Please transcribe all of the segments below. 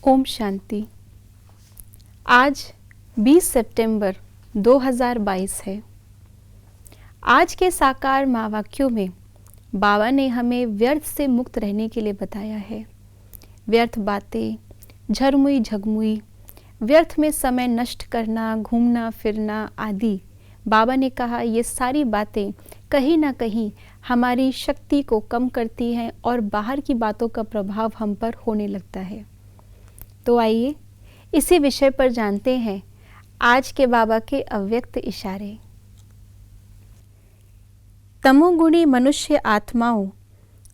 ओम शांति। आज 20 सितंबर 2022 है। आज के साकार महावाक्यों में बाबा ने हमें व्यर्थ से मुक्त रहने के लिए बताया है। व्यर्थ बातें, झरमुई झगमुई, व्यर्थ में समय नष्ट करना, घूमना फिरना आदि, बाबा ने कहा ये सारी बातें कहीं ना कहीं हमारी शक्ति को कम करती हैं और बाहर की बातों का प्रभाव हम पर होने लगता है। तो आइए इसी विषय पर जानते हैं आज के बाबा के अव्यक्त इशारे। तमोगुणी मनुष्य आत्माओं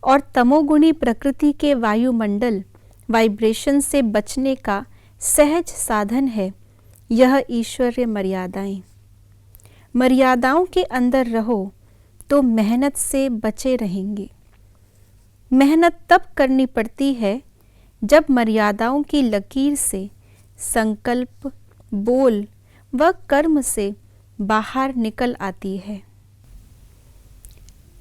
और तमोगुणी प्रकृति के वायुमंडल वाइब्रेशन से बचने का सहज साधन है यह ईश्वरीय मर्यादाएं। मर्यादाओं के अंदर रहो तो मेहनत से बचे रहेंगे। मेहनत तब करनी पड़ती है जब मर्यादाओं की लकीर से संकल्प, बोल व कर्म से बाहर निकल आती है।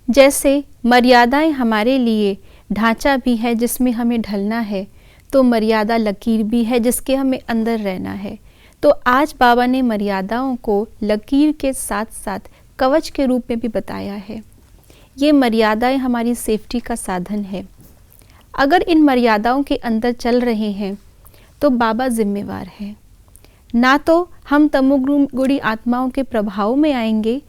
जैसे मर्यादाएं हमारे लिए ढांचा भी है जिसमें हमें ढलना है, तो मर्यादा लकीर भी है जिसके हमें अंदर रहना है। तो आज बाबा ने मर्यादाओं को लकीर के साथ साथ कवच के रूप में भी बताया है। ये मर्यादाएं हमारी सेफ्टी का साधन है। अगर इन मर्यादाओं के अंदर चल रहे हैं तो बाबा जिम्मेवार है। ना तो हम तमोगुणी आत्माओं के प्रभाव में आएंगे,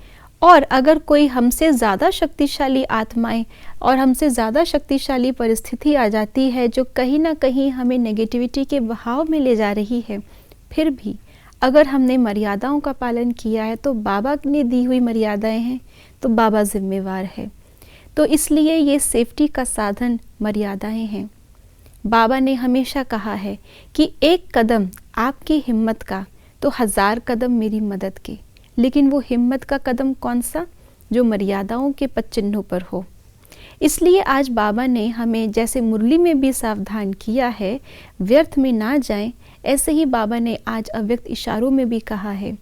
और अगर कोई हमसे ज़्यादा शक्तिशाली आत्माएं और हमसे ज़्यादा शक्तिशाली परिस्थिति आ जाती है जो कहीं ना कहीं हमें नेगेटिविटी के बहाव में ले जा रही है, फिर भी अगर हमने मर्यादाओं का पालन किया है तो बाबा ने दी हुई मर्यादाएं हैं, तो बाबा जिम्मेवार है। तो इसलिए ये सेफ्टी का साधन मर्यादाएं हैं। बाबा ने हमेशा कहा है कि एक कदम आपकी हिम्मत का तो 1000 कदम मेरी मदद के। लेकिन वो हिम्मत का कदम कौन सा? जो मर्यादाओं के पद चिन्हों पर हो। इसलिए आज बाबा ने हमें जैसे मुरली में भी सावधान किया है व्यर्थ में ना जाएं, ऐसे ही बाबा ने आज अव्यक्त इशारों में भी कहा है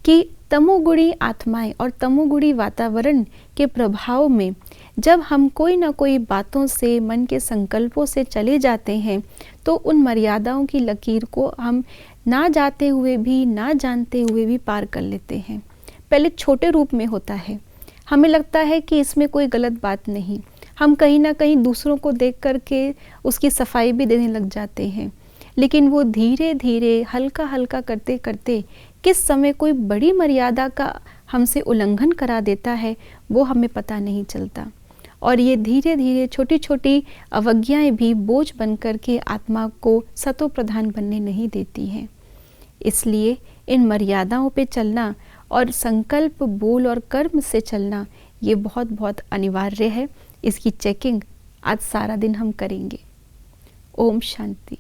कि तमोगुणी आत्माएं और तमोगुणी वातावरण के प्रभाव में जब हम कोई ना कोई बातों से, मन के संकल्पों से चले जाते हैं, तो उन मर्यादाओं की लकीर को हम ना जाते हुए भी, ना जानते हुए भी पार कर लेते हैं। पहले छोटे रूप में होता है, हमें लगता है कि इसमें कोई गलत बात नहीं, हम कहीं ना कहीं दूसरों को देख करके उसकी सफाई भी देने लग जाते हैं। लेकिन वो धीरे धीरे हल्का हल्का करते करते किस समय कोई बड़ी मर्यादा का हमसे उल्लंघन करा देता है वो हमें पता नहीं चलता। और ये धीरे धीरे छोटी छोटी अवज्ञाएं भी बोझ बन कर के आत्मा को सतो प्रधान बनने नहीं देती हैं। इसलिए इन मर्यादाओं पे चलना और संकल्प, बोल और कर्म से चलना ये बहुत बहुत अनिवार्य है। इसकी चेकिंग आज सारा दिन हम करेंगे। ओम शांति।